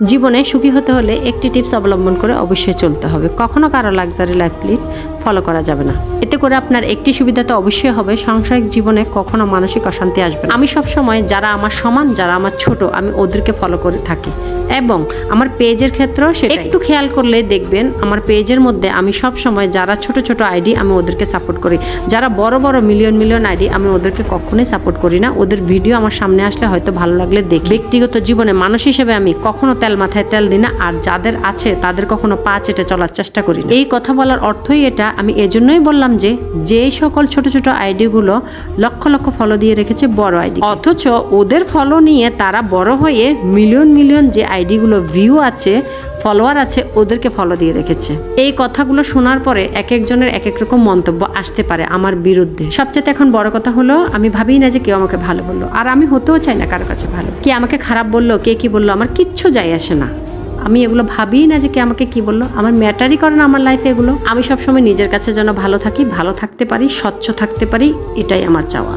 জীবনে সুখী হতে হলে একটি টিপস অবলম্বন করে অবশ্যই চলতে হবে। কখনো কারো লাক্সারি লাইফ ফলো করা যাবে না। এতে করে আপনার একটি সুবিধা তো অবশ্যই হবে, সাংসারিক জীবনে কখনো মানসিক অশান্তি আসবে না। আমি সবসময় যারা আমার সমান, যারা আমার ছোট, আমি ওদেরকে ফলো করে থাকি এবং আমার পেজের ক্ষেত্রেও সেটা একটু খেয়াল করলে দেখবেন আমার পেজের মধ্যে আমি সব সময় যারা ছোট ছোট আইডি আমি ওদেরকে সাপোর্ট করি, যারা বড় বড় মিলিয়ন আইডি আমি ওদেরকে কখনোই সাপোর্ট করি না। ওদের ভিডিও আমার সামনে আসলে হয়তো ভালো লাগলে দেখি। ব্যক্তিগত জীবনে মানুষ হিসেবে আমি কখনো তেল মাথায় তেল দিই না, আর যাদের আছে তাদের কখনো পা চেটে চলার চেষ্টা করি না। এই কথা বলার অর্থই এটা। আমি এজন্যই বললাম যে সকল ছোট ছোট আইডিগুলো লক্ষ লক্ষ ফলো দিয়ে রেখেছে বড় আইডি, অথচ ওদের ফলো নিয়ে তারা বড় হয়ে মিলিয়ন যে আইডিগুলো ভিউ আছে, ফলোয়ার আছে, ওদেরকে ফলো দিয়ে রেখেছে। এই কথাগুলো শোনার পরে এক একজনের এক এক রকম মন্তব্য আসতে পারে আমার বিরুদ্ধে। সবচেয়ে এখন বড় কথা হলো আমি ভাবি না যে কেউ আমাকে ভালো বললো, আর আমি হতেও চাই না কারো কাছে ভালো। কে আমাকে খারাপ বললো, কে কি বললো, আমার কিচ্ছু যায় আসে না। আমি এগুলো ভাবি না যে কে আমাকে কি বললো, আমার ম্যাটারই করে না আমার লাইফে এগুলো। আমি সবসময় নিজের কাছে যেন ভালো থাকি, ভালো থাকতে পারি, স্বচ্ছ থাকতে পারি, এটাই আমার চাওয়া।